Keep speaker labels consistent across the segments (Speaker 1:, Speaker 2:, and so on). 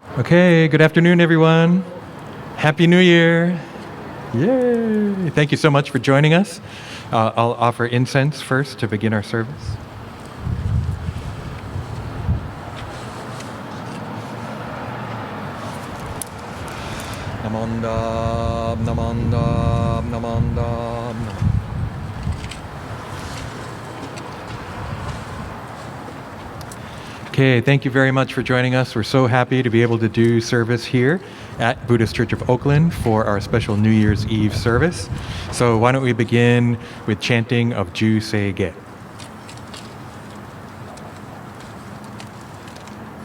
Speaker 1: Okay, good afternoon, everyone. Happy New Year. Yay. Thank you so much for joining us. I'll offer incense first to begin our service. Namandam, namandam, namandam. Okay, thank you very much for joining us. We're so happy to be able to do service here at Buddhist Church of Oakland for our special New Year's Eve service. So why don't we begin with chanting of Juseige.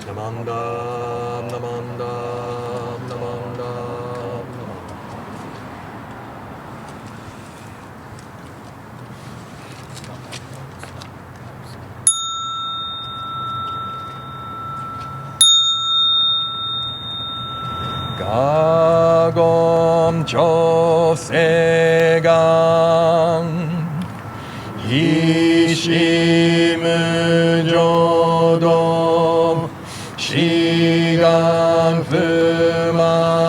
Speaker 1: Namandam, namandam, namandam. Gagom Josegan Hishimu Jodo Shigan Fumanzok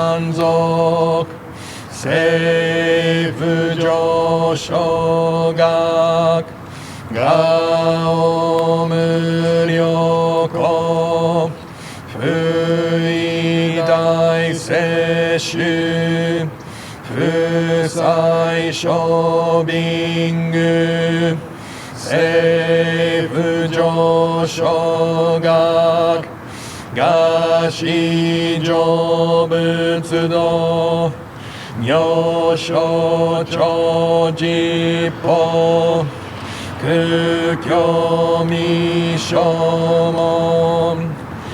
Speaker 1: Seifu Joshogak Gao Muryoko Dai Seshu Fusai Shobingu Seifu Joshogak Gashi Jobutsudo Nyosho Chojipo Kukyo Mishomon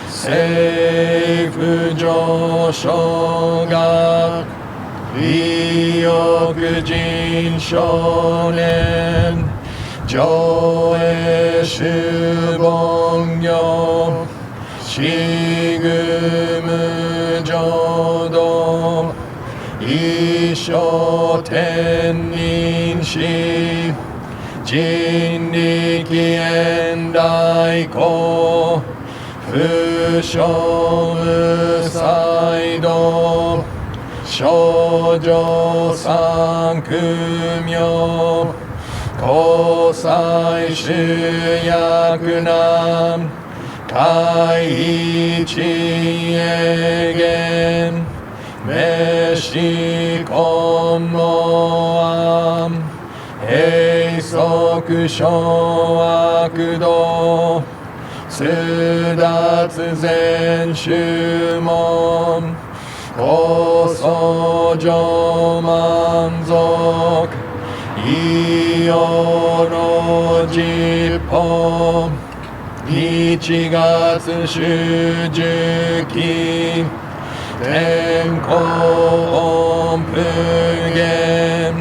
Speaker 1: Seifu Joshogak Ryokujin Shonen Joe Shubongyo Shigumu Jodo Isho Tennin Shi Jinniki Endaiko Fushomu Saido Shoujo Sankumyo Kosai Shuyakunam Kaiichi Egen Meshi Konmoam Eisoku Shoakudo Sudatsu Zen Shumon Kosojo Manzok Iyoro Jippo Ichigatsu Shujuki Tenko Onpugen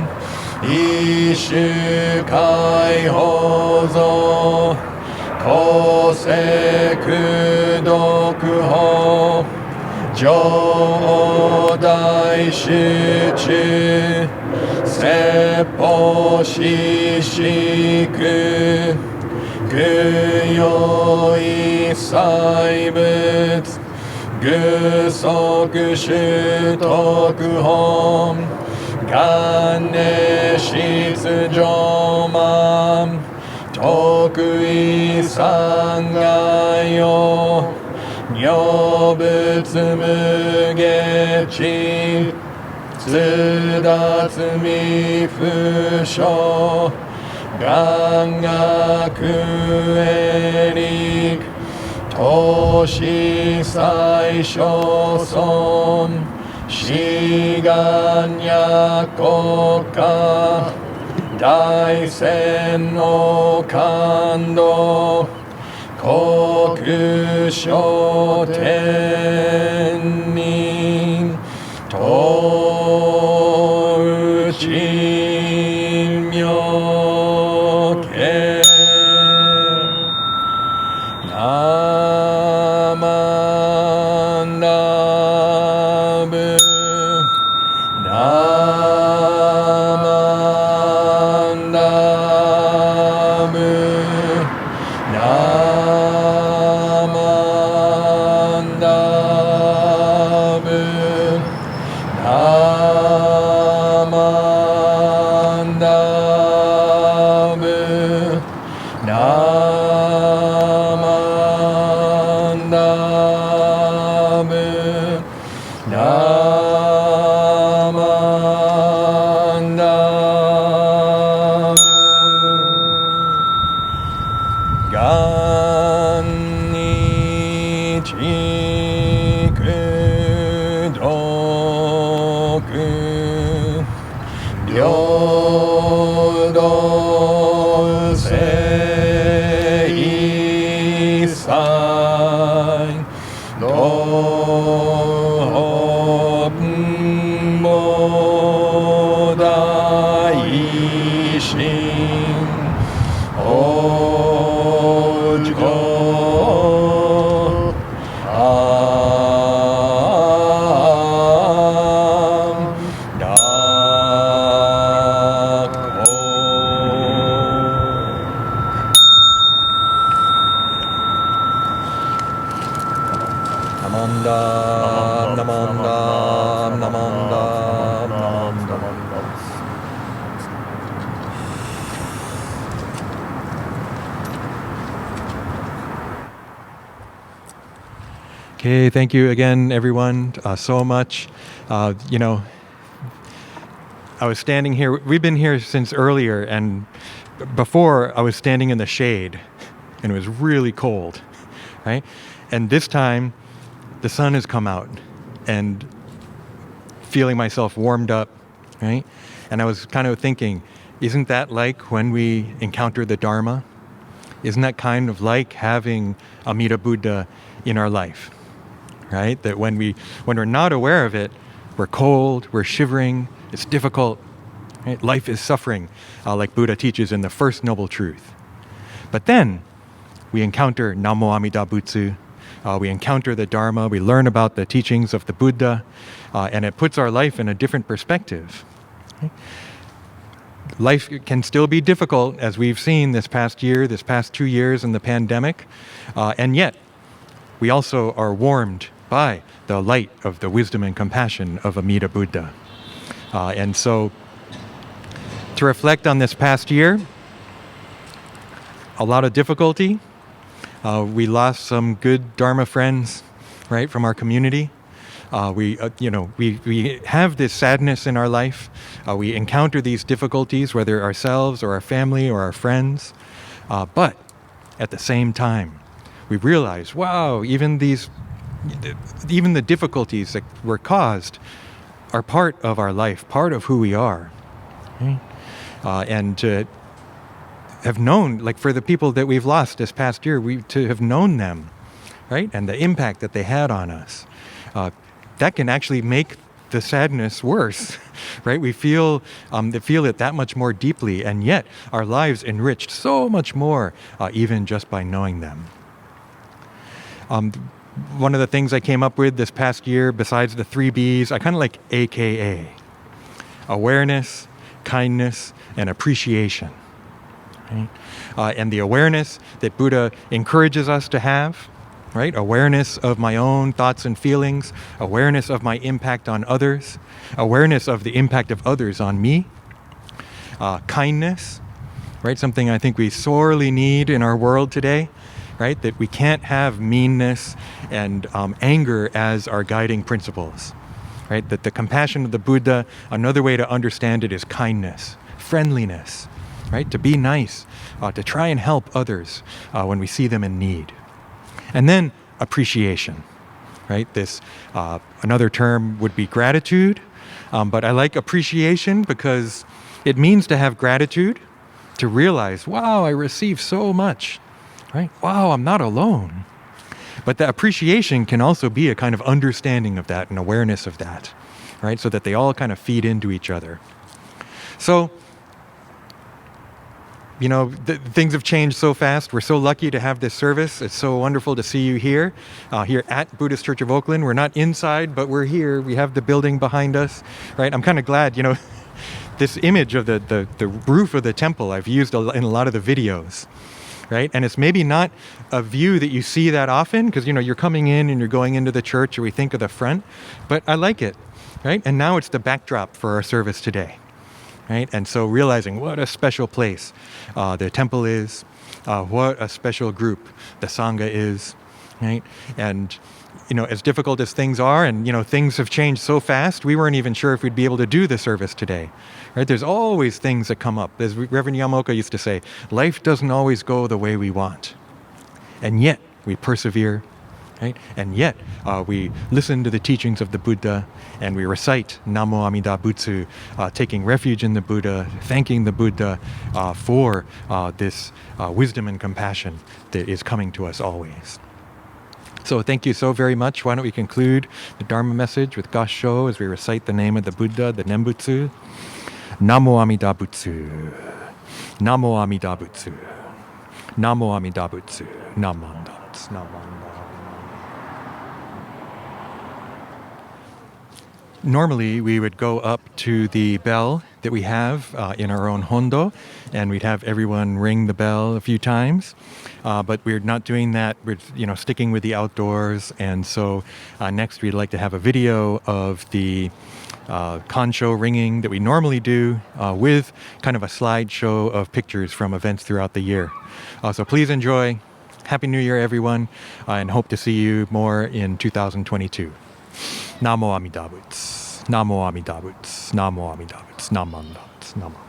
Speaker 1: Ishukai Hozo Koseku Dokuho Jodai Shichu Seppo Shishiku Guyoi Saibutsu Gusoku Shutoku Hom Ganeshitsu Jomam Tokui Sangayo Nyobutsu Mugechi Tsudatsu Mifusho Gangaku Erik Toshi Saisho Son Shigan Yakoka Daisen no Kando Kokusho Tennin Touchin Myoke Namandabu Namandabu Namandabu Okay, thank you again, everyone, so much. I was standing here. We've been here since earlier, and before I was standing in the shade, and it was really cold, right? And this time, the sun has come out, and feeling myself warmed up, right? And I was kind of thinking, isn't that like when we encounter the Dharma? Isn't that kind of like having Amida Buddha in our life? Right? That when we're not aware of it, we're cold, we're shivering, it's difficult. Right? Life is suffering, like Buddha teaches in the First Noble Truth. But then we encounter Namo Amida Butsu, we encounter the Dharma, we learn about the teachings of the Buddha, and it puts our life in a different perspective. Right? Life can still be difficult, as we've seen this past year, this past 2 years in the pandemic, and yet we also are warmed by the light of the wisdom and compassion of Amida Buddha. And so, to reflect on this past year, a lot of difficulty. We lost some good Dharma friends, right, from our community. We have this sadness in our life. We encounter these difficulties, whether ourselves or our family or our friends. But at the same time, we realize, wow, even the difficulties that were caused are part of our life, part of who we are. Okay? And to have known, like for the people that we've lost this past year, to have known them, right? And the impact that they had on us, that can actually make the sadness worse, right? We feel it that much more deeply, and yet our lives enriched so much more, even just by knowing them. One of the things I came up with this past year, besides the 3 B's, I kind of like AKA. Awareness, kindness, and appreciation. Right? And the awareness that Buddha encourages us to have, right? Awareness of my own thoughts and feelings, awareness of my impact on others, awareness of the impact of others on me. Kindness, right? Something I think we sorely need in our world today. Right? That we can't have meanness and anger as our guiding principles. Right? That the compassion of the Buddha, another way to understand it is kindness, friendliness, right? To be nice, to try and help others when we see them in need. And then appreciation, right? This, another term would be gratitude, but I like appreciation because it means to have gratitude, to realize, wow, I receive so much. Right? Wow, I'm not alone. But the appreciation can also be a kind of understanding of that and awareness of that, right? So that they all kind of feed into each other. So, things have changed so fast. We're so lucky to have this service. It's so wonderful to see you here at Buddhist Church of Oakland. We're not inside, but we're here. We have the building behind us, right? I'm kind of glad, this image of the roof of the temple I've used in a lot of the videos. Right? And it's maybe not a view that you see that often because, you're coming in and you're going into the church or we think of the front, but I like it, right? And now it's the backdrop for our service today, right? And so realizing what a special place the temple is, what a special group the Sangha is, right? And, as difficult as things are and, things have changed so fast, we weren't even sure if we'd be able to do the service today. Right? There's always things that come up. As Reverend Yamoka used to say, life doesn't always go the way we want. And yet we persevere Right? And yet, we listen to the teachings of the Buddha and we recite Namo Amida Butsu, taking refuge in the Buddha, thanking the Buddha for this wisdom and compassion that is coming to us always. So thank you so very much. Why don't we conclude the Dharma message with Gassho as we recite the name of the Buddha, the Nembutsu. Namo Amida Butsu. Namo Amida Butsu. Namo Amida Butsu. Namandats. Namandats. Normally, we would go up to the bell that we have in our own hondo, and we'd have everyone ring the bell a few times. But we're not doing that. We're sticking with the outdoors, and so next we'd like to have a video of the kancho ringing that we normally do with kind of a slideshow of pictures from events throughout the year. So please enjoy. Happy New Year, everyone, and hope to see you more in 2022. Namo Amida Butsu. Namo Amida Butsu. Namo Amida Butsu. Namandats. Namandats.